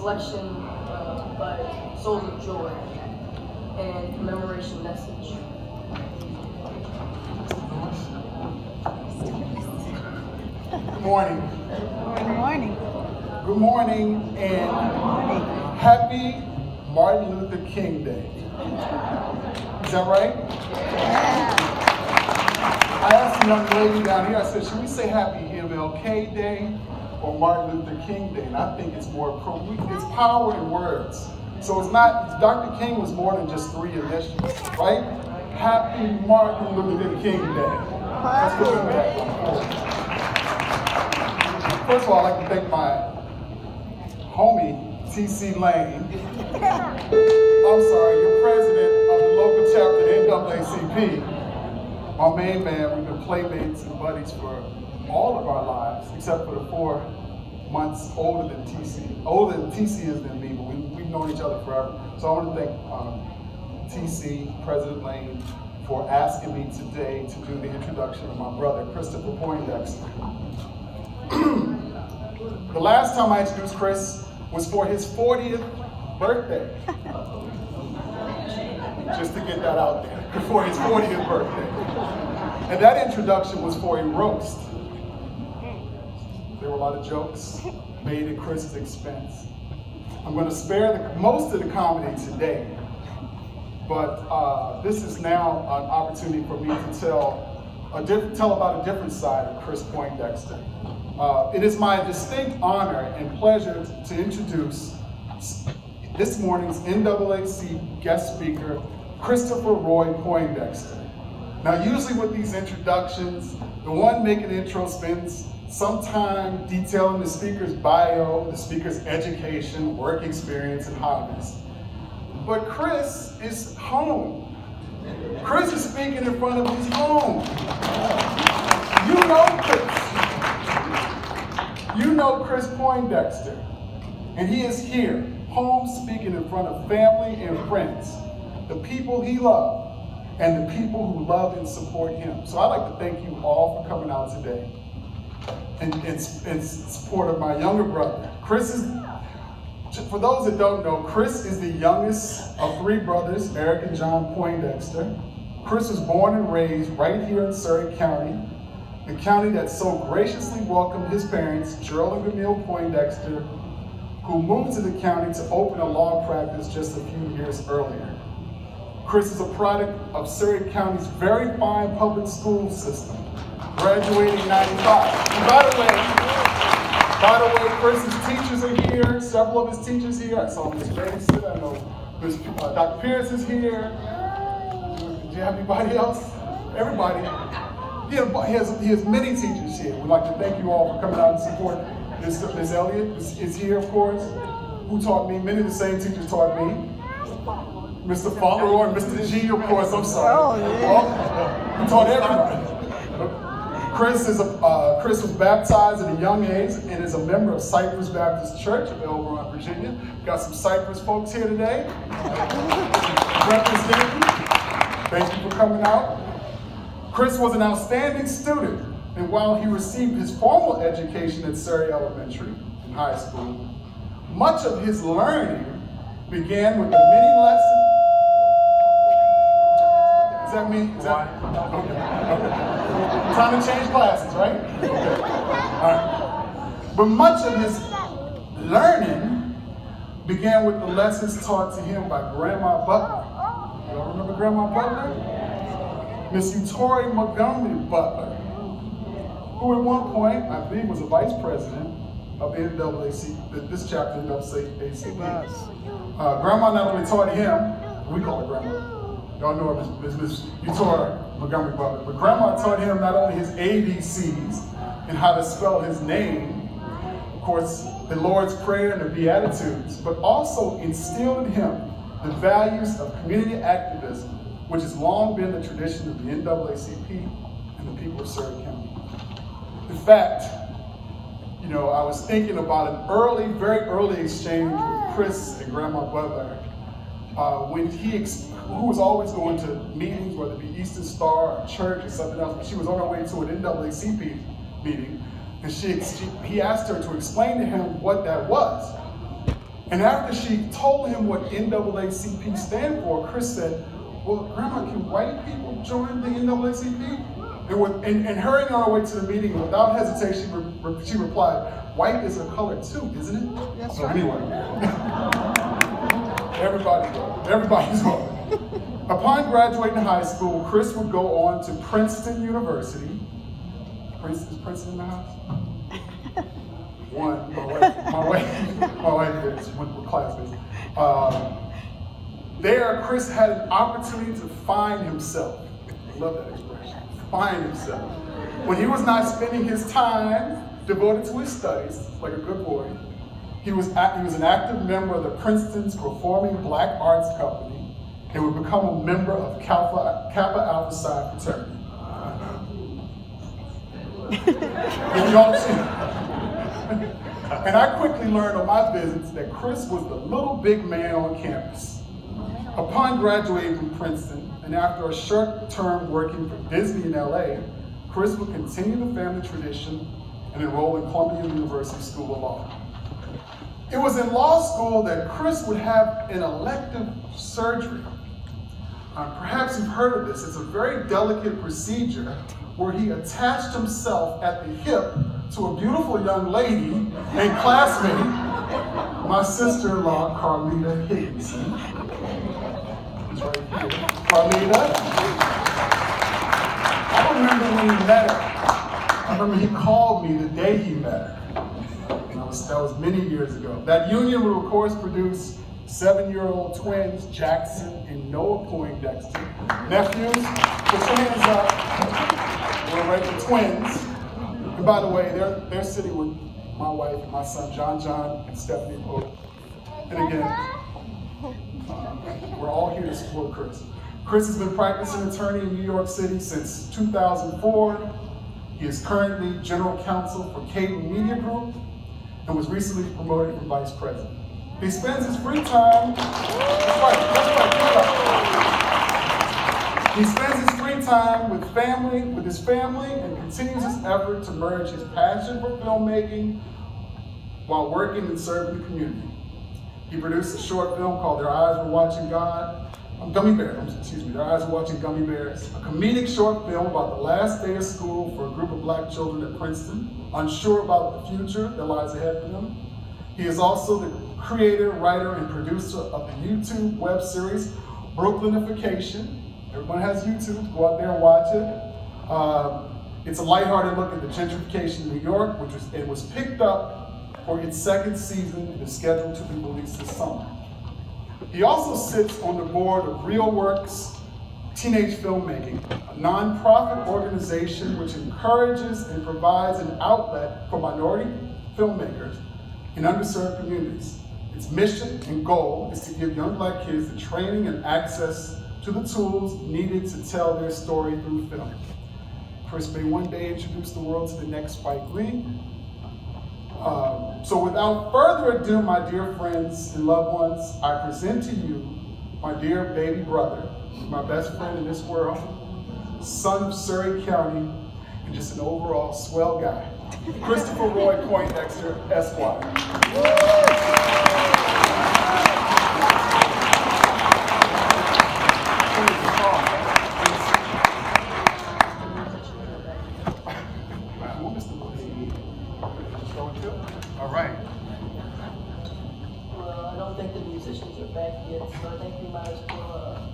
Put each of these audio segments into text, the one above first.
selection by Souls of Joy and commemoration message. Good morning. Good morning. Good morning and happy Martin Luther King Day. Is that right? Yeah. I asked the young lady down here, I said, should we say happy MLK Day or Martin Luther King Day? And I think it's more appropriate. It's power in words. So it's not, Dr. King was more than just 3 initials, right? Happy Martin Luther King Day. Let's remember that. First of all, I'd like to thank my homie, T.C. Lane. I'm sorry, you're president of the local chapter of NAACP. My main man, we've been playmates and buddies for all of our lives, except for the 4 months older than TC. Older than TC is than me, but we've known each other forever. So I want to thank TC, President Lane, for asking me today to do the introduction of my brother, Christopher Poindexter. The last time I introduced Chris was for his 40th birthday. Just to get that out there, before his 40th birthday. And that introduction was for a roast. There were a lot of jokes made at Chris's expense. I'm going to spare most of the comedy today, but this is now an opportunity for me to tell about a different side of Chris Poindexter. It is my distinct honor and pleasure to introduce this morning's NAACP guest speaker, Christopher Roy Poindexter. Now, usually with these introductions, the one making the intro spends some time detailing the speaker's bio, the speaker's education, work experience, and hobbies. But Chris is home. Chris is speaking in front of his home. You know Chris. You know Chris Poindexter. And he is here, home, speaking in front of family and friends, the people he loved, and the people who love and support him. So I'd like to thank you all for coming out today in support of my younger brother. Chris is, for those that don't know, Chris is the youngest of 3 brothers, Eric and John Poindexter. Chris was born and raised right here in Surry County, the county that so graciously welcomed his parents, Gerald and Camille Poindexter, who moved to the county to open a law practice just a few years earlier. Chris is a product of Surry County's very fine public school system, graduating in 95. And by the way, Chris's teachers are here, several of his teachers here. I saw Ms. Mason, I know Dr. Pierce is here. Do you have anybody else? Everybody. He has many teachers here. We'd like to thank you all for coming out and support. Ms. Elliott is here, of course, who taught me. Many of the same teachers taught me. Mr. Fowler and Mr. G, of course, I'm sorry. Oh, yeah. Who taught everybody. Chris was baptized at a young age and is a member of Cypress Baptist Church of Elbron, Virginia. Got some Cypress folks here today. Representing. Thank you for coming out. Chris was an outstanding student, and while he received his formal education at Surry Elementary and High School, much of his learning began with the many lessons. Is that me? Is that okay. Time to change classes, right? Okay. All right. But much of his learning began with the lessons taught to him by Grandma Butler. Y'all remember Grandma Butler? Miss Utori Montgomery Butler, who at one point, I believe, was a vice president of the NAACP, this chapter of NAACP. Grandma not only taught him, we call her Grandma, y'all know her as Miss Utori Montgomery Butler, but Grandma taught him not only his ABCs and how to spell his name, of course, the Lord's Prayer and the Beatitudes, but also instilled in him the values of community activism, which has long been the tradition of the NAACP and the people of Surry County. In fact, I was thinking about an very early exchange with Chris and Grandma Butler, when who was always going to meetings, whether it be Eastern Star or church or something else, but she was on her way to an NAACP meeting, and he asked her to explain to him what that was. And after she told him what NAACP stand for, Chris said, well, Grandma, can white people join the NAACP? And hurrying on her way to the meeting, without hesitation, she replied, white is a color too, isn't it? That's so right. Anyway, everybody's going. Upon graduating high school, Chris would go on to Princeton University. Is Princeton in the house? One, my wife is, went with classmates. There, Chris had an opportunity to find himself. I love that expression, find himself. When he was not spending his time devoted to his studies, like a good boy, he was an active member of the Princeton's Performing Black Arts Company and would become a member of Kappa Alpha Psi fraternity. If y'all see. And I quickly learned on my visits that Chris was the little big man on campus. Upon graduating from Princeton, and after a short term working for Disney in LA, Chris would continue the family tradition and enroll in Columbia University School of Law. It was in law school that Chris would have an elective surgery. Perhaps you've heard of this. It's a very delicate procedure where he attached himself at the hip to a beautiful young lady and classmate, my sister-in-law, Carlita Higginson. That's right here. Carlita. I remember when he met her. I remember he called me the day he met her. That was many years ago. That union would, of course, produce 7-year-old twins, Jackson and Noah Poindexter. Nephews, put your hands up. We're regular twins. And by the way, they're sitting with my wife and my son, John, and Stephanie Pope. And again, we're all here to support Chris. Chris has been practicing attorney in New York City since 2004. He is currently general counsel for Caden Media Group and was recently promoted from vice president. He spends his free time, He spends his free time with his family, and continues his effort to merge his passion for filmmaking while working and serving the community. He produced a short film called Their Eyes Were Watching Gummy Bears, Their Eyes Were Watching Gummy Bears, a comedic short film about the last day of school for a group of black children at Princeton, unsure about the future that lies ahead for them. He is also the creator, writer, and producer of the YouTube web series, Brooklynification. Everyone has YouTube, go out there and watch it. It's a lighthearted look at the gentrification in New York, which was picked up for its second season and is scheduled to be released this summer. He also sits on the board of Real Works Teenage Filmmaking, a nonprofit organization which encourages and provides an outlet for minority filmmakers in underserved communities. Its mission and goal is to give young black kids the training and access to the tools needed to tell their story through film. Chris may one day introduce the world to the next Spike Lee. So without further ado, my dear friends and loved ones, I present to you my dear baby brother, my best friend in this world, son of Surry County, and just an overall swell guy, Christopher Roy Poindexter, Esquire. All right. Well, I don't think the musicians are back yet, so I think we might as well,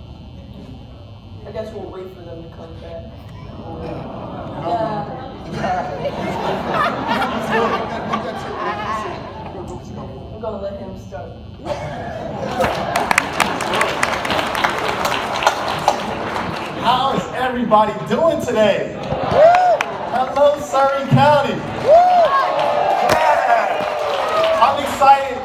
I guess we'll wait for them to come back. I'm gonna let him start. How is everybody doing today? Hello, Surry County. I'm excited,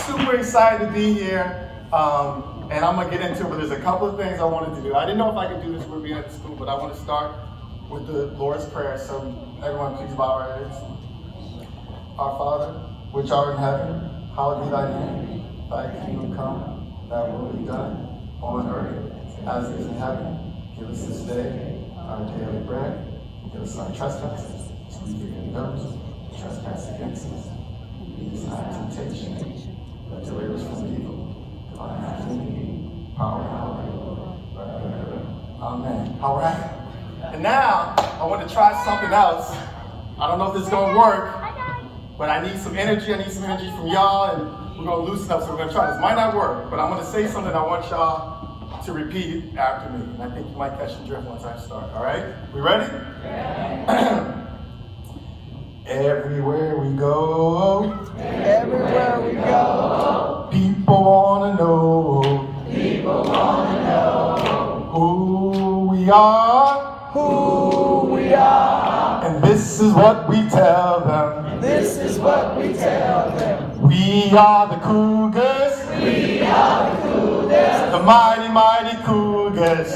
super excited to be here, and I'm gonna get into it, but there's a couple of things I wanted to do. I didn't know if I could do this with being at the school, but I want to start with the Lord's Prayer, so everyone please bow our heads. Our Father, which art in heaven, hallowed be thy name. Thy kingdom come, thy will be done, on earth as it is in heaven. Give us this day our daily bread. Give us our trespasses, as we forgive those who trespass against us. Lead us not into temptation, but deliver us Amen. All right. And now, I want to try something else. I don't know if this is going to work, but I need some energy. I need some energy from y'all, and we're going to loosen up, so we're going to try this. Might not work, but I'm going to say something I want y'all to repeat after me. And I think you might catch the drift once I start. All right? We ready? Yeah. Everywhere we go, people want to know, who we are, and this is what we tell them. We are the Cougars, the mighty, mighty Cougars. Is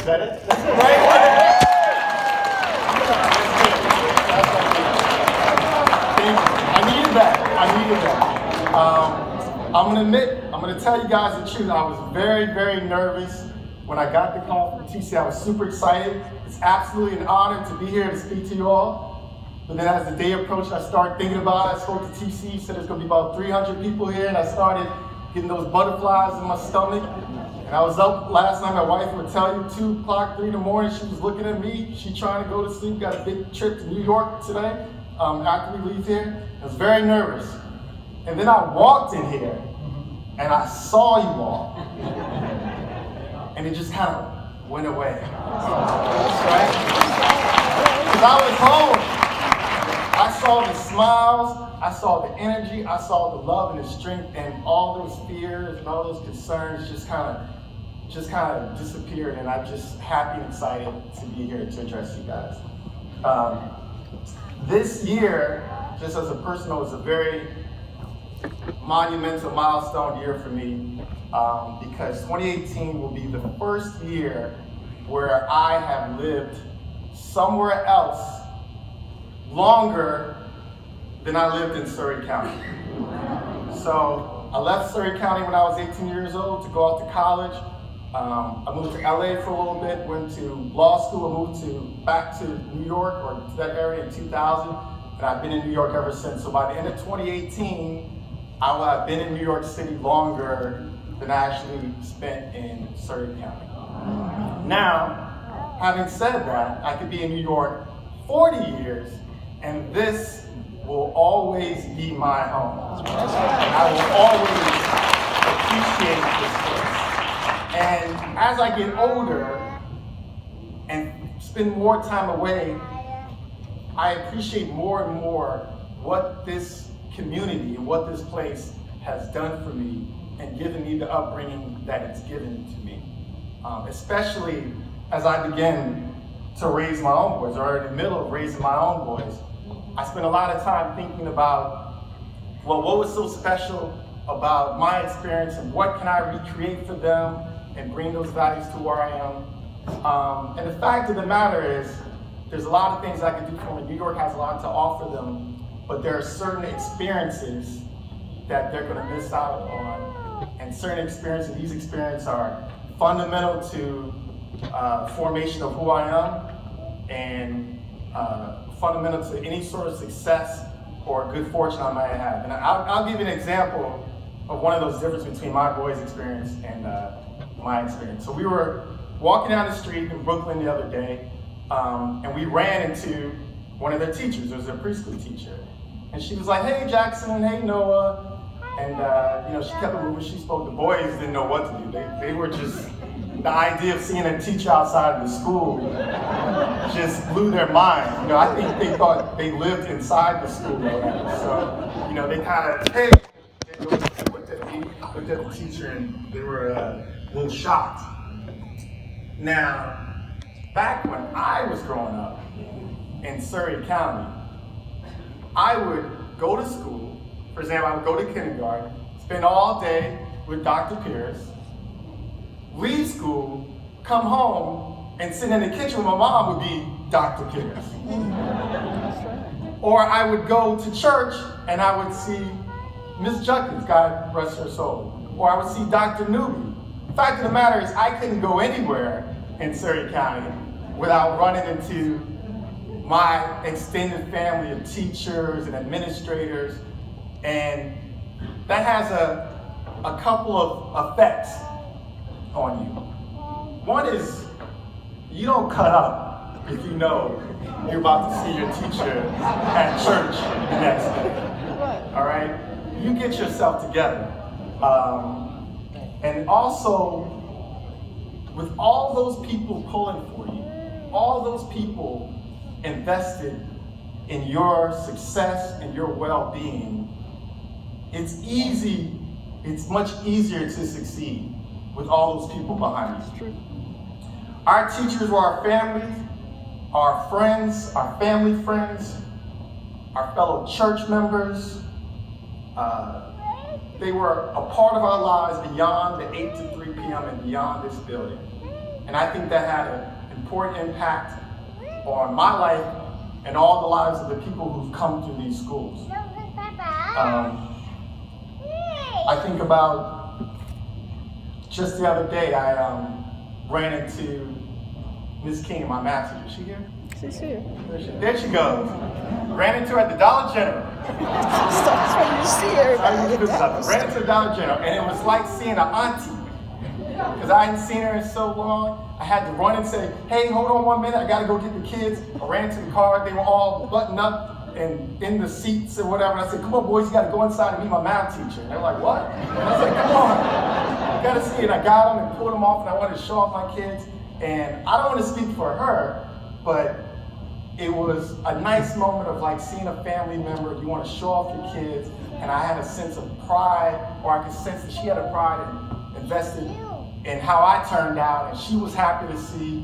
that it? That's it, right? I needed that. I'm going to tell you guys the truth. I was very, very nervous when I got the call from TC. I was super excited. It's absolutely an honor to be here to speak to you all. But then as the day approached, I started thinking about it. I spoke to TC, he said there's going to be about 300 people here, and I started getting those butterflies in my stomach. And I was up last night, my wife would tell you, 2 o'clock, 3 in the morning, she was looking at me. She trying to go to sleep, got a big trip to New York today. After we leave here, I was very nervous. And then I walked in here, and I saw you all. And it just kind of went away. Right? Because I was home. I saw the smiles, I saw the energy, I saw the love and the strength, and all those fears and all those concerns just kind of disappeared, and I'm just happy and excited to be here to address you guys. This year, just as a personal, is a very monumental milestone year for me, because 2018 will be the first year where I have lived somewhere else longer than I lived in Surry County. So I left Surry County when I was 18 years old to go off to college. I moved to LA for a little bit, went to law school, I moved back to New York, or to that area in 2000, and I've been in New York ever since. So by the end of 2018, I will have been in New York City longer than I actually spent in Surry County. Now, having said that, I could be in New York 40 years, and this will always be my home. I will always appreciate this place. And as I get older and spend more time away, I appreciate more and more what this community and what this place has done for me and given me the upbringing that it's given to me. Especially as I begin to raise my own boys, or in the middle of raising my own boys, I spent a lot of time thinking about, well, what was so special about my experience and what can I recreate for them and bring those values to where I am. And the fact of the matter is, there's a lot of things I can do for them. New York has a lot to offer them, but there are certain experiences that they're going to miss out on. And certain experiences, these experiences are fundamental to formation of who I am and fundamental to any sort of success or good fortune I might have. And I'll give you an example of one of those differences between my boys' experience and my experience. So we were walking down the street in Brooklyn the other day, and we ran into one of their teachers. It was their preschool teacher. And she was like, "Hey, Jackson, hey, Noah." And she kept it moving. She spoke. The boys didn't know what to do. They were just, the idea of seeing a teacher outside of the school just blew their mind. I think they thought they lived inside the school or whatever. So, they kind of, hey, they looked at me, looked at the teacher, and they were a little shocked. Now, back when I was growing up in Surry County, I would go to school. For example, I would go to kindergarten, spend all day with Dr. Pierce, leave school, come home, and sit in the kitchen with my mom would be Dr. Pierce. Or I would go to church and I would see Miss Junkins, God rest her soul. Or I would see Dr. Newby. The fact of the matter is I couldn't go anywhere in Surry County without running into my extended family of teachers and administrators. And that has a a couple of effects on you. One is you don't cut up if you know you're about to see your teacher at church the next day. All right? You get yourself together. And also, with all those people pulling for you, all those people invested in your success and your well-being, it's much easier to succeed with all those people behind you. Our teachers were our families, our friends, our family friends, our fellow church members. They were a part of our lives beyond the 8 to 3 p.m. and beyond this building. And I think that had an important impact on my life and all the lives of the people who've come through these schools. I think about just the other day, I ran into Ms. King, my math teacher. Is she here? She's here. There she goes. Ran into her at the Dollar General. That's when you see everybody. Ran into the Dollar General, and it was like seeing an auntie. Because I hadn't seen her in so long. I had to run and say, hey, hold on 1 minute, I gotta go get the kids. I ran to the car, they were all buttoned up and in the seats and whatever. And I said, come on boys, you gotta go inside and meet my math teacher. And they're like, what? And I was like, come on, you gotta see it. I got them and pulled them off, and I wanted to show off my kids. And I don't want to speak for her, but it was a nice moment of like seeing a family member. You want to show off your kids, and I had a sense of pride, or I could sense that she had a pride and invested in how I turned out, and she was happy to see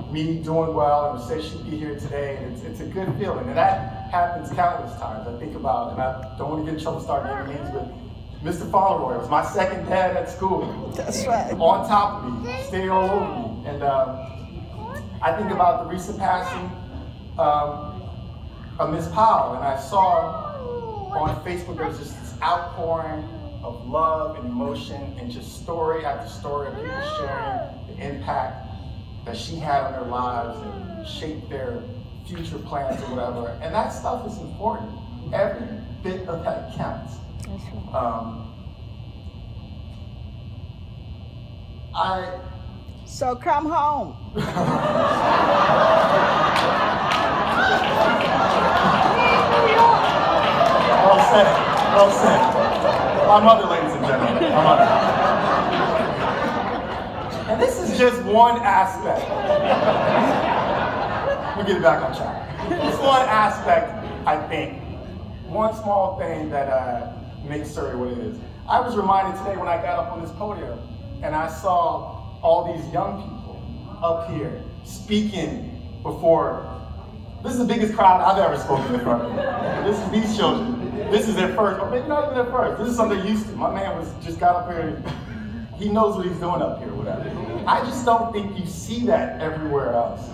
me doing well and say she'd be here today, and it's a good feeling. And that happens countless times. I think about, and I don't want to get in trouble starting naming names, but Mr. Fauntleroy was my second dad at school. That's right. On top of me, stayed all over me. And I think about the recent passing of Ms. Powell, and I saw on Facebook there was just this outpouring of love and emotion, and just story after story of people sharing the impact that she had on their lives and shaped their future plans or whatever. And that stuff is important. Every bit of that counts. So come home. Well said. Well said. My mother, ladies and gentlemen. My mother. And this is just one aspect. We'll get it back on track. It's one aspect, I think. One small thing that makes Surry what it is. I was reminded today when I got up on this podium and I saw all these young people up here speaking before. This is the biggest crowd I've ever spoken in front of. This is these children. This is their first, or maybe not even their first. This is something they're used to. My man just got up here and he knows what he's doing up here, whatever. I just don't think you see that everywhere else.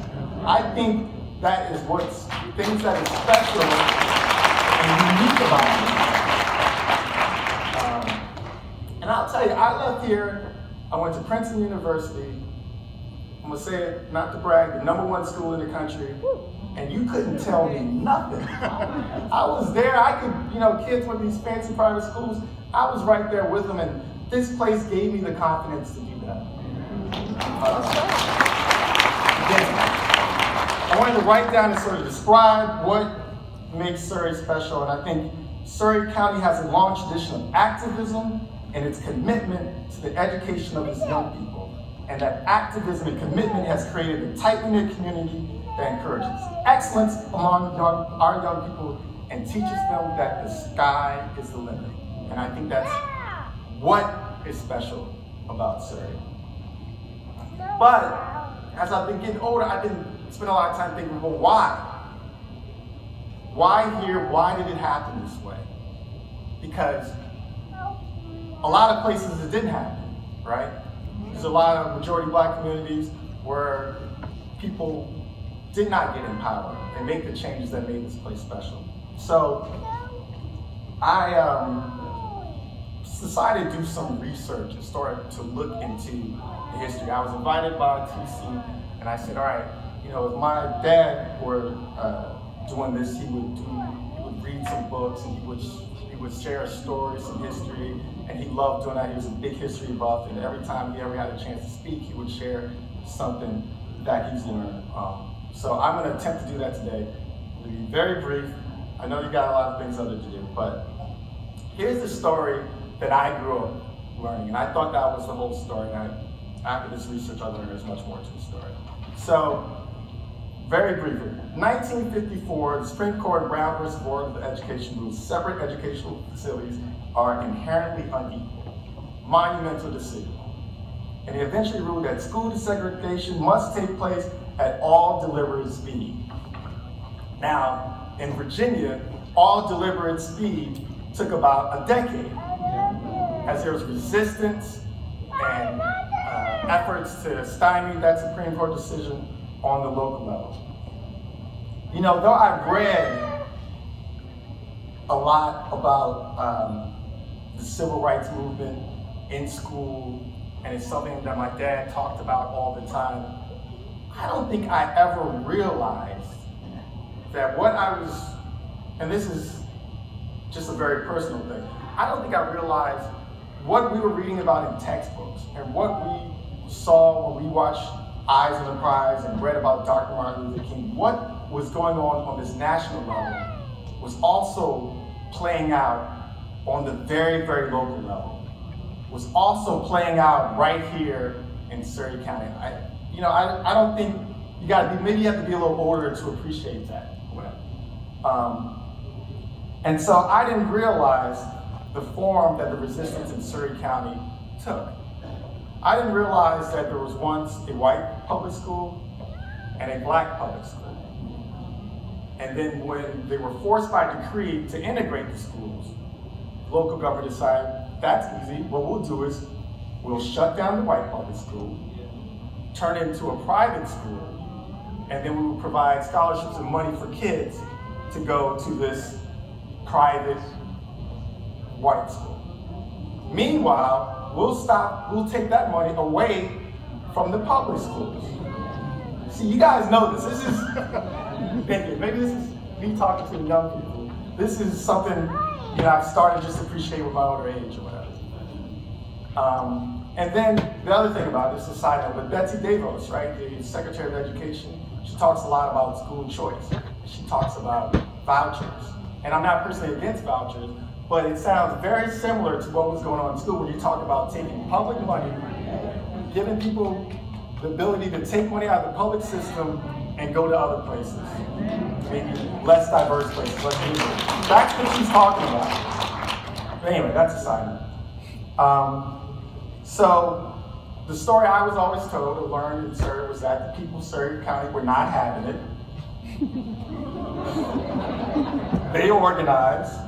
I think that is what's things that is special and unique about it. And I'll tell you, I left here, I went to Princeton University. I'm gonna say it, not to brag, the #1 school in the country. And you couldn't tell me nothing. I was there, I could, kids with these fancy private schools, I was right there with them, and this place gave me the confidence to do that. I wanted to write down and sort of describe what makes Surry special, and I think Surry County has a long tradition of activism and its commitment to the education of its young people. And that activism and commitment has created a tight-knit community that encourages excellence among our young people and teaches them that the sky is the limit. And I think that's what is special about Surry. But as I've been getting older, I've been spending a lot of time thinking, well, why? Why here? Why did it happen this way? Because a lot of places it didn't happen, right? There's a lot of majority Black communities where people did not get empowered and make the changes that made this place special. So I decided to do some research and started to look into the history. I was invited by TC, and I said, all right, if my dad were doing this, he would read some books, and he would would share stories and history, and he loved doing that. He was a big history buff, and every time he ever had a chance to speak, he would share something that he's learned. So I'm going to attempt to do that today. It'll be very brief. I know you got a lot of things other to do, but here's the story that I grew up learning, and I thought that was the whole story. And after this research, I learned there's much more to the story. So, very briefly, 1954, the Supreme Court Brown versus Board of Education ruled separate educational facilities are inherently unequal. Monumental decision. And it eventually ruled that school desegregation must take place at all deliberate speed. Now, in Virginia, all deliberate speed took about a decade, as there was resistance and efforts to stymie that Supreme Court decision on the local level. You know, though I've read a lot about the civil rights movement in school, and it's something that my dad talked about all the time, I don't think I ever realized that what I was, and this is just a very personal thing, I don't think I realized what we were reading about in textbooks and what we saw when we watched Eyes on the Prize and read about Dr. Martin Luther King, what was going on this national level was also playing out on the very, very local level, was also playing out right here in Surry County. I don't think, maybe you have to be a little older to appreciate that, whatever. And so I didn't realize the form that the resistance in Surry County took. I didn't realize that there was once a white public school and a black public school. And then when they were forced by decree to integrate the schools, the local government decided, that's easy, what we'll do is we'll shut down the white public school, turn it into a private school, and then we will provide scholarships and money for kids to go to this private white school. Meanwhile, we'll take that money away from the public schools. See, you guys know this. This is, maybe this is me talking to the young people. This is something, I've started just to appreciate with my older age or whatever. And then the other thing about this is a side note, but Betsy DeVos, right, the Secretary of Education, she talks a lot about school choice. She talks about vouchers. And I'm not personally against vouchers, but it sounds very similar to what was going on in school when you talk about taking public money, giving people the ability to take money out of the public system and go to other places, maybe less diverse places. That's what she's talking about. But anyway, that's a side note. So the story I was always told or learned in Surry was that the people of Surry County were not having it. They organized.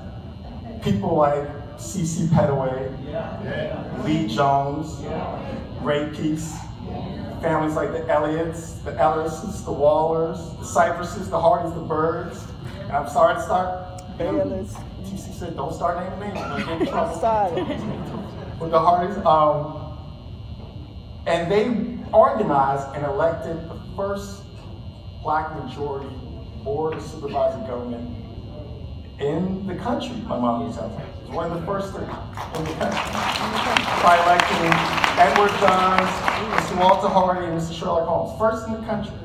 People like C.C. Pettaway, Lee Jones, Ray Peace, families like the Elliots, the Ellises, the Wallers, the Cypresses, the Hardys, the Birds. And I'm sorry to start. TC said, don't start naming names. I'm gonna get in trouble. With the Hardys. And they organized and elected the first Black majority board of supervisory government in the country, my mom was telling me. It was one of the first three in the country. By electing Edward Johns, Mr. Walter Hardy, and Mr. Sherlock Holmes. First in the country.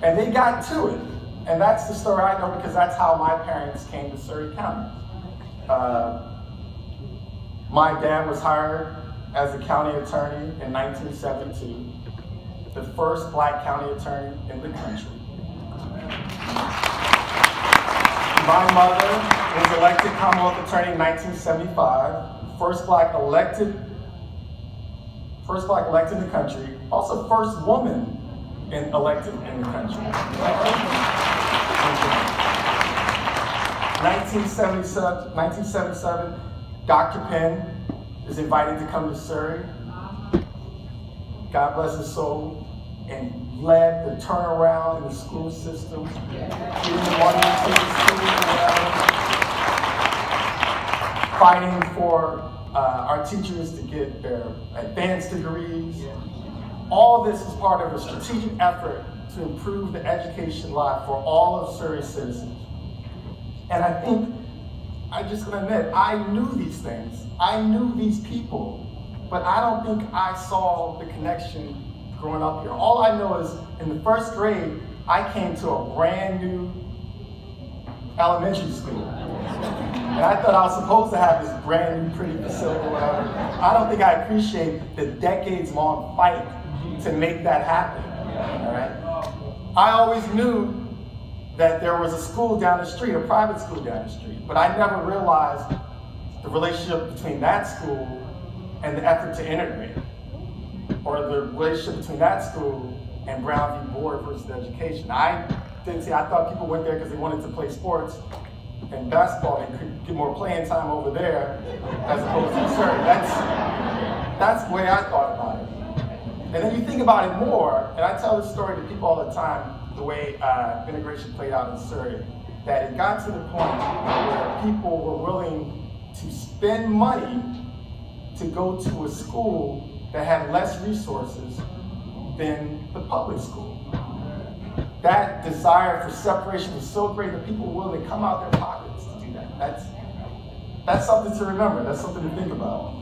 And they got to it. And that's the story I know because that's how my parents came to Surry County. My dad was hired as a county attorney in 1972, the first Black county attorney in the country. My mother was elected Commonwealth Attorney in 1975, first black elected in the country, also first woman elected in the country. 1977, Dr. Penn is invited to come to Surry, God bless his soul, and led the turnaround in the school system, fighting for our teachers to get their advanced degrees. All this is part of a strategic effort to improve the education lot for all of Surrey citizens. And I I just gonna admit, I knew these things. I knew these people, but I don't think I saw the connection growing up here. All I know is in the first grade, I came to a brand new elementary school. And I thought I was supposed to have this brand new pretty facility or whatever. I don't think I appreciate the decades-long fight to make that happen, all right? I always knew that there was a school down the street, a private school down the street, but I never realized the relationship between that school and the effort to integrate, or the relationship between that school and Brown v. Board versus education. I didn't see, I thought people went there because they wanted to play sports and basketball, they could get more playing time over there as opposed to Surry. That's the way I thought about it. And then you think about it more, and I tell this story to people all the time, the way integration played out in Surry, that it got to the point where people were willing to spend money to go to a school that had less resources than the public school. That desire for separation was so great that people were willing to come out their pockets to do that. That's something to remember. That's something to think about.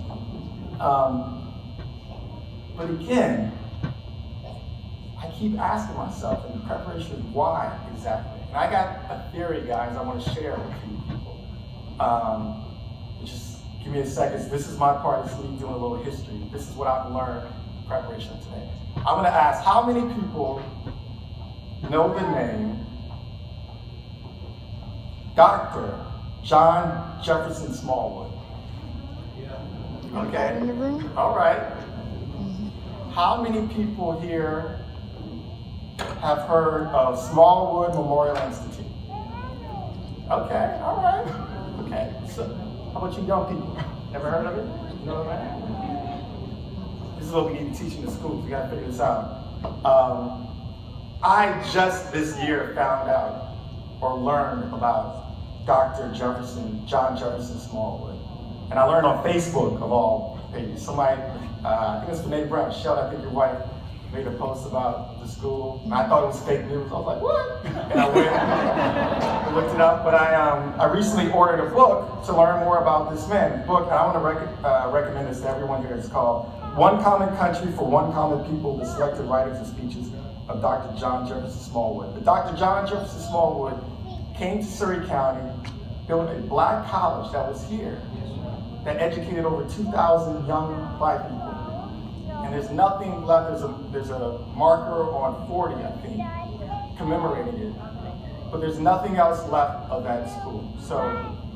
But again, I keep asking myself in preparation, why exactly? And I got a theory, guys, I want to share with you people. Just give me a second. This is my part. This is me doing a little history. This is what I've learned in preparation today. I'm going to ask, how many people know the name Dr. John Jefferson Smallwood? Okay. In the room? All right. How many people here have heard of Smallwood Memorial Institute? Okay, all right. Okay, so how about you young people? Never heard of it? You know that? This is what we need to teach in the schools. We gotta figure this out. I just this year found out or learned about Dr. John Jefferson Smallwood. And I learned on Facebook of all pages. Somebody, I think it's Renee Brown, Michelle, I think your wife, made a post about the school. And I thought it was fake news. I was like, what? And I went and looked it up. But I recently ordered a book to learn more about this man. The book, and I want to recommend this to everyone here. It's called One Common Country for One Common People, the Selected Writings and Speeches of Dr. John Jefferson Smallwood. But Dr. John Jefferson Smallwood came to Surry County, built a black college that was here, that educated over 2,000 young black people. And there's nothing left, there's a marker on 40, I think, commemorating it. But there's nothing else left of that school. So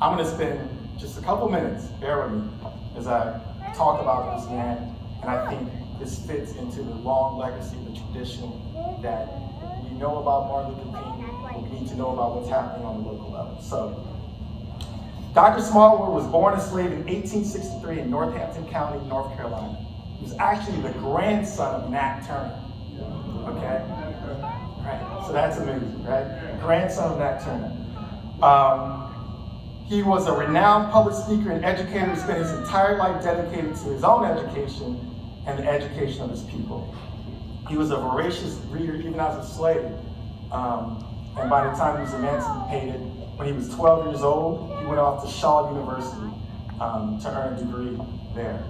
I'm gonna spend just a couple minutes, bear with me, as I talk about this man. And I think this fits into the long legacy, the tradition that we know about Martin Luther King, but we need to know about what's happening on the local level. So, Dr. Smallwood was born a slave in 1863 in Northampton County, North Carolina. He was actually the grandson of Nat Turner, okay? Right, so that's amazing, right? Grandson of Nat Turner. He was a renowned public speaker and educator who spent his entire life dedicated to his own education and the education of his people. He was a voracious reader even as a slave. And by the time he was emancipated, when he was 12 years old, he went off to Shaw University to earn a degree there.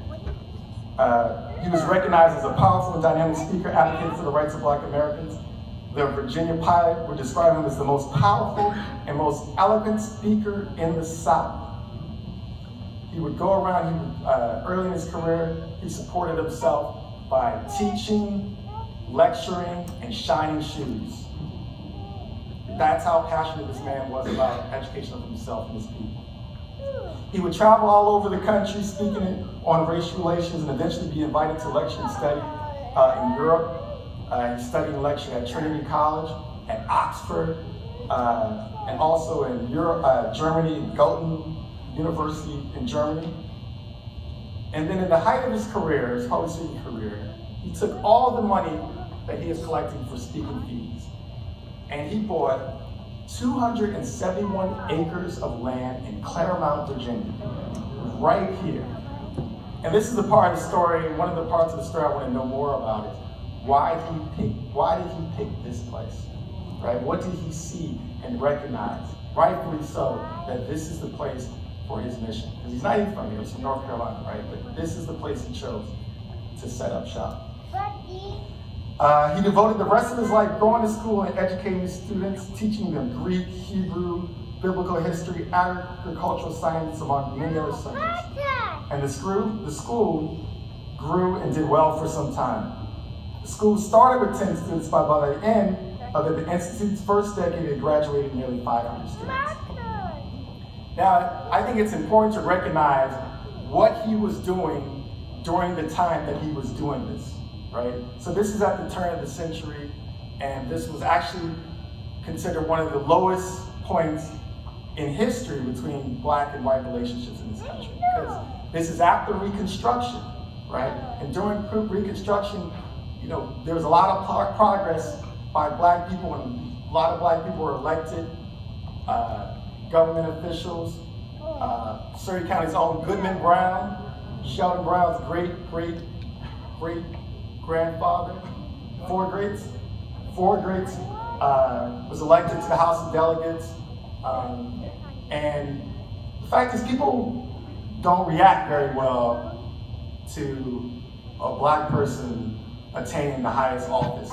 He was recognized as a powerful and dynamic speaker, advocating for the rights of Black Americans. The Virginia Pilot would describe him as the most powerful and most eloquent speaker in the South. He would go around, early in his career, he supported himself by teaching, lecturing, and shining shoes. That's how passionate this man was about education of himself and his people. He would travel all over the country speaking on race relations and eventually be invited to lecture and study in Europe. He studied and lectured at Trinity College, at Oxford, and also in Europe, Germany, Goethe University in Germany. And then in the height of his career, his public speaking career, he took all the money that he is collecting for speaking fees, and he bought 271 acres of land in Claremont, Virginia, right here. And this is the part of the story, one of the parts of the story I want to know more about is why did he pick this place, right? What did he see and recognize, rightfully so, that this is the place for his mission. Because he's not even from here, he's from North Carolina, right? But this is the place he chose to set up shop. He devoted the rest of his life going to school and educating students, teaching them Greek, Hebrew, biblical history, agricultural science, among many other subjects. And the school grew and did well for some time. The school started with 10 students, but by the end of the Institute's first decade, it graduated nearly 500 students. Now, I think it's important to recognize what he was doing during the time that he was doing this, right? So this is at the turn of the century, and this was actually considered one of the lowest points in history between black and white relationships in this country, because this is after Reconstruction, right? And during Reconstruction, you know, there was a lot of progress by black people, and a lot of black people were elected government officials. Surry County's own Goodman Brown, Sheldon Brown's great-grandfather, four greats, was elected to the House of Delegates. And the fact is, people don't react very well to a black person attaining the highest office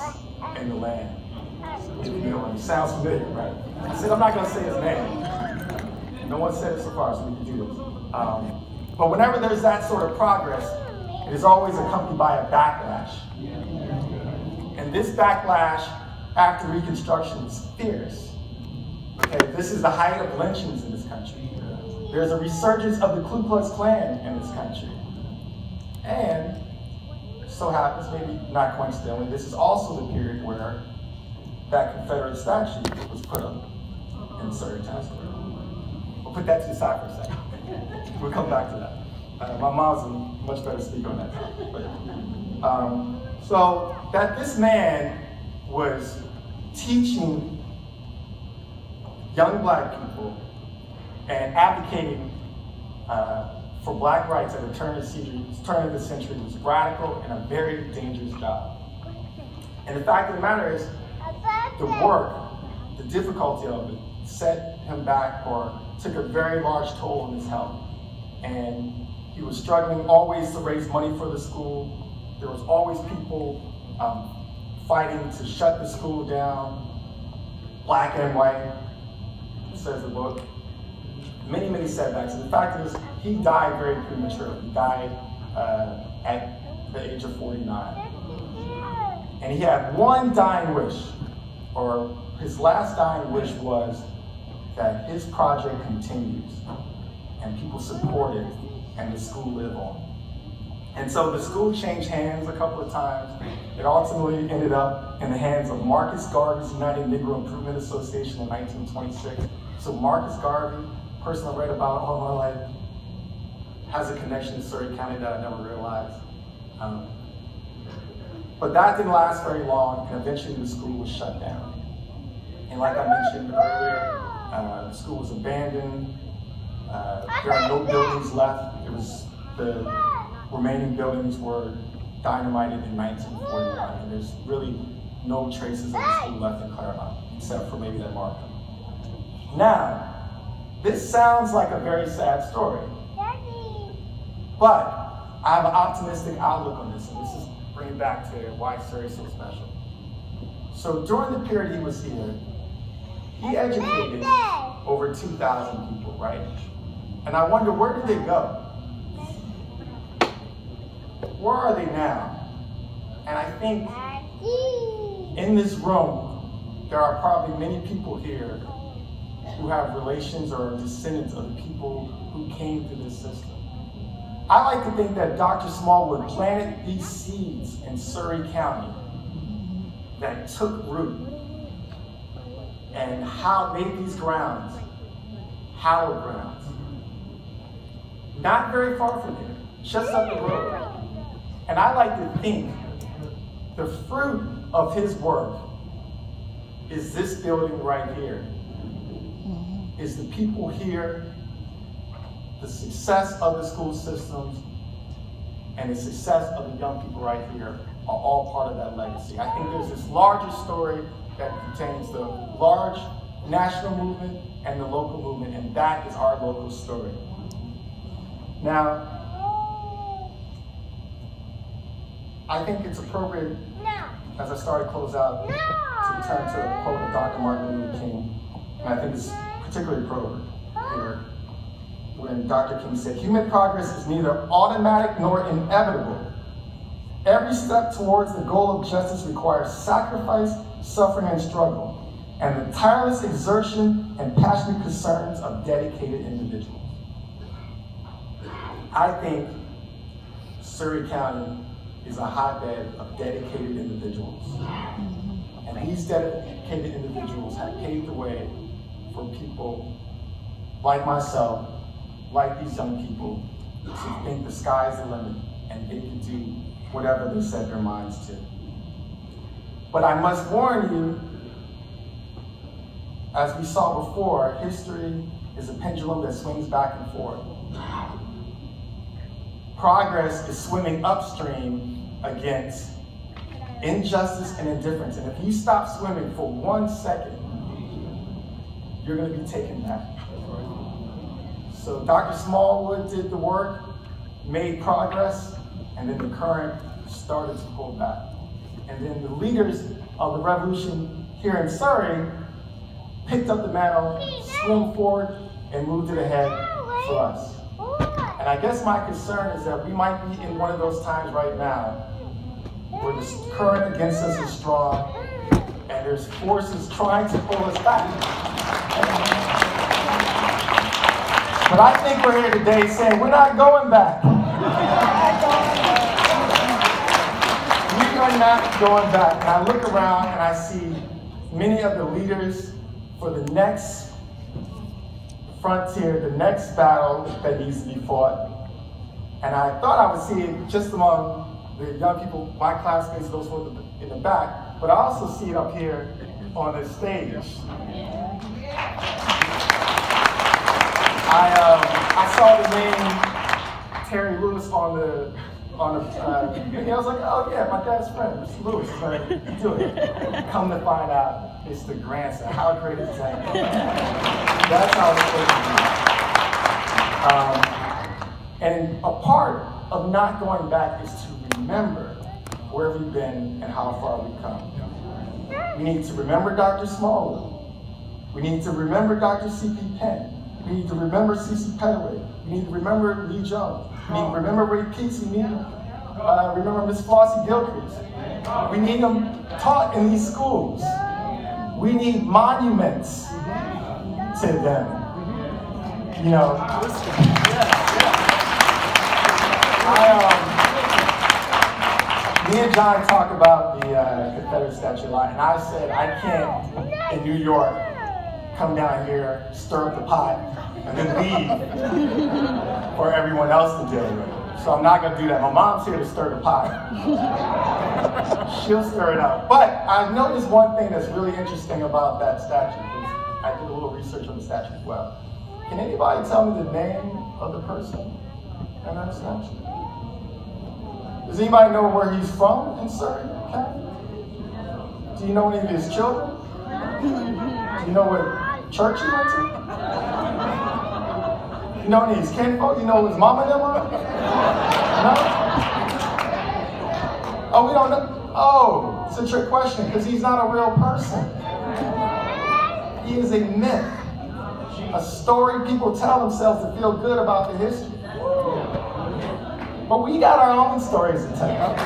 in the land. If you know, it sounds familiar, right? I said I'm not going to say his name. No one said it so far, so we can do this. But whenever there's that sort of progress, it is always accompanied by a backlash. And this backlash after Reconstruction is fierce. Okay, this is the height of lynchings in this country. There's a resurgence of the Ku Klux Klan in this country. And it so happens, maybe not coincidentally, this is also the period where that Confederate statue was put up in Surry Town Square. We'll put that to the side for a second. We'll come back to that. My mom's a much better speaker on that topic. So that this man was teaching young black people and advocating for black rights at the turn of the century was radical and a very dangerous job. And the fact of the matter is, the work, the difficulty of it, set him back or took a very large toll on his health. And he was struggling always to raise money for the school. There was always people fighting to shut the school down, black and white, says the book. Many, many setbacks. And the fact is, he died very prematurely. He died at the age of 49. And he had one dying wish, or his last dying wish was that his project continues and people support it and the school live on. And so the school changed hands a couple of times. It ultimately ended up in the hands of Marcus Garvey's United Negro Improvement Association in 1926. So Marcus Garvey, person I read about all my life, has a connection to Surry County that I never realized. But that didn't last very long, and eventually the school was shut down. And like I mentioned earlier, the school was abandoned. There are no buildings left. The remaining buildings were dynamited in 1941, and there's really no traces of the school left in Claremont, except for maybe that marker. Now, this sounds like a very sad story, but I have an optimistic outlook on this, and this is bringing back to why Surry is so special. So during the period he was here, he educated over 2,000 people, right? And I wonder, where did they go? Where are they now? And I think in this room, there are probably many people here who have relations or descendants of the people who came through this system. I like to think that Dr. Smallwood planted these seeds in Surry County that took root and made these grounds hallowed grounds. Not very far from here, just up the road. And I like to think the fruit of his work is this building right here. Is the people here, the success of the school systems, and the success of the young people right here are all part of that legacy. I think there's this larger story that contains the large national movement and the local movement, and that is our local story. Now, I think it's appropriate, as I start to close out, to return to a quote of Dr. Martin Luther King, and I think it's particularly appropriate here, when Dr. King said, "Human progress is neither automatic nor inevitable. Every step towards the goal of justice requires sacrifice, suffering, and struggle, and the tireless exertion and passionate concerns of dedicated individuals." I think Surry County is a hotbed of dedicated individuals. And these dedicated individuals have paved the way for people like myself, like these young people, to think the sky's the limit and they can do whatever they set their minds to. But I must warn you, as we saw before, history is a pendulum that swings back and forth. Progress is swimming upstream against injustice and indifference. And if you stop swimming for 1 second, you're going to be taken back. So Dr. Smallwood did the work, made progress, and then the current started to pull back. And then the leaders of the revolution here in Surry picked up the mantle, swung forward, and moved it ahead for us. And I guess my concern is that we might be in one of those times right now where the current against us is strong and there's forces trying to pull us back. But I think we're here today saying we're not going back. We are not going back. And I look around and I see many of the leaders for the next frontier, the next battle that needs to be fought. And I thought I would see it just among the young people, my classmates, those folks in the back, but I also see it up here on the stage. I saw the name Terry Lewis on the and I was like, oh yeah, my dad's friend, Mr. Lewis, is going to do it. Come to find out, it's the grandson. How great is that? That's how it's supposed to be. And a part of not going back is to remember where we've been and how far we've come. We need to remember Dr. Smallwood. We need to remember Dr. C.P. Penn. We need to remember C.C. Pettaway. We need to remember Lee Jones. We need to remember Ray Peace. We need to remember Miss Flossie Gilchrist. We need them taught in these schools. We need monuments to them. You know, me and John talk about the Confederate statue a lot, and I said I can't in New York come down here, stir up the pot, and then leave for everyone else to deal with. So I'm not going to do that. My mom's here to stir the pot. She'll stir it up. But I've noticed one thing that's really interesting about that statue. I did a little research on the statue as well. Can anybody tell me the name of the person in that statue? Does anybody know where he's from in Surry County? Do you know any of his children? Do you know what church he went to? You know any of his kinfolk? You know his mama and them are? No? Oh, we don't know? Oh, it's a trick question because he's not a real person. He is a myth. A story people tell themselves to feel good about the history. But we got our own stories to tell.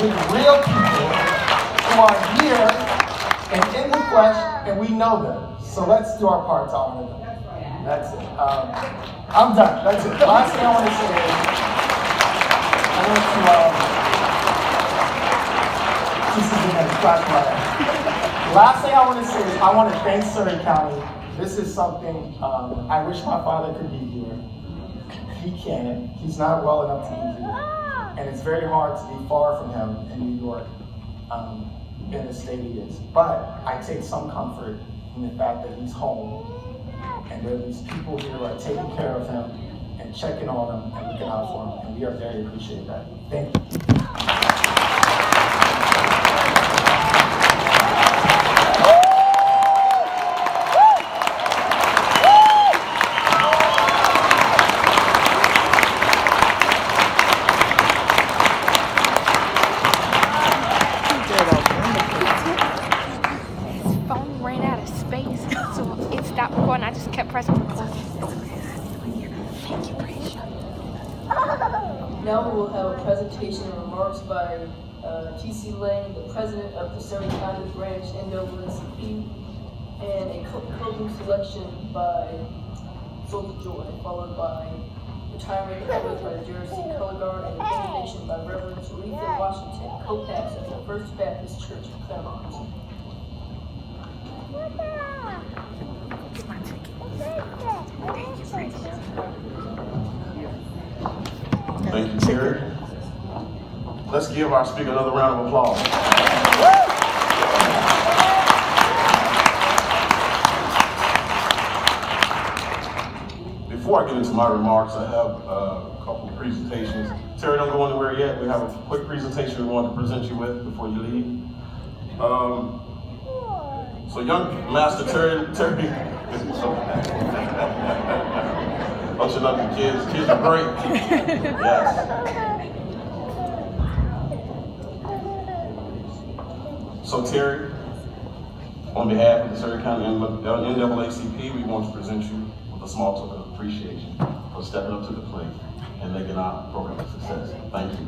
With real people who are here and in the flesh, and we know them. So let's do our part to honor them. That's it. I'm done. That's it. Last thing I want to say is, last thing I want to say is, I want to thank Surry County. This is something I wish my father could be here. He can't. He's not well enough to be here. And it's very hard to be far from him in New York, in the state he is. But I take some comfort in the fact that he's home. And there are these people here who are taking care of him and checking on him and looking out for him. And we are very appreciative of that. Thank you. Now we will have a presentation and remarks by T.C. Lane, the president of the Surry County branch NAACP, and a closing selection by Souls of Joy, followed by retirement of the Jersey Color Guard and a benediction by Reverend Talitha Washington, co-pastor of the First Baptist Church of Claremont. Thank you, Terry. Let's give our speaker another round of applause. Before I get into my remarks, I have a couple of presentations. Terry, don't go anywhere yet. We have a quick presentation we want to present you with before you leave. So young Master Terry, don't you love your kids? Kids are great. Yes. So Terry, on behalf of the Surry County NAACP, we want to present you with a small token of appreciation for stepping up to the plate and making our program a success. Thank you.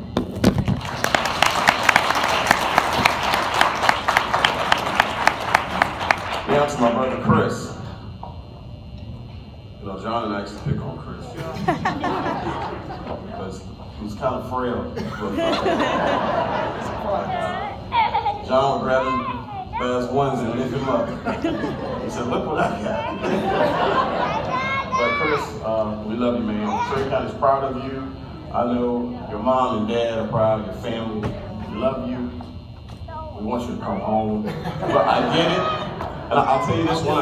Now to my brother Chris. You know, John and I used to pick on Chris because he was kind of frail. John would grab him by his ones and lift him up. He said, "Look what I got." But Chris, we love you, man. Surry County is proud of you. I know your mom and dad are proud of your family. We love you. We want you to come home. But I get it. And I'll tell you this, when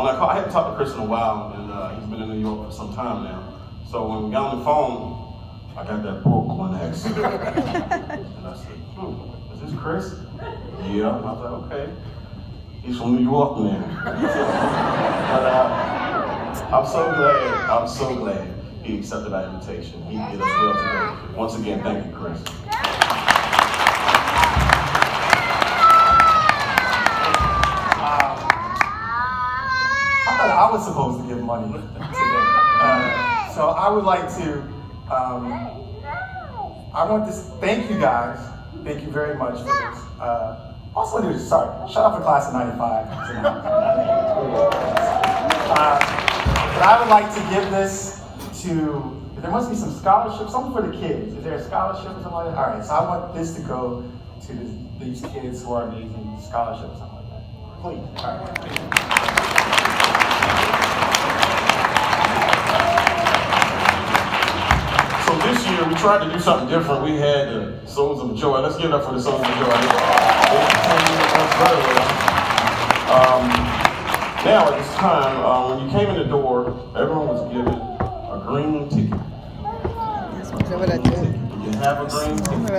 I called, I hadn't talked to Chris in a while, and he's been in New York for some time now. So when we got on the phone, I got that Brooklyn accent. And I said, is this Chris? Yeah. And I thought, okay. He's from New York now. But I'm so glad he accepted our invitation. He did us well today. Once again, thank you, Chris. I was supposed to give money today. So I would like to, I want to thank you guys. Thank you very much for this. Also want to shout out for class of 95 tonight. But I would like to give this to, there must be some scholarship, something for the kids. Is there a scholarship or something like that? All right, so I want this to go to these kids who are amazing, scholarship or something like that. Please. All right. So this year we tried to do something different. We had the Souls of Joy. Let's give it up for the Souls of Joy. Now at this time, when you came in the door, everyone was given a green ticket. That's what I do. You have a green ticket.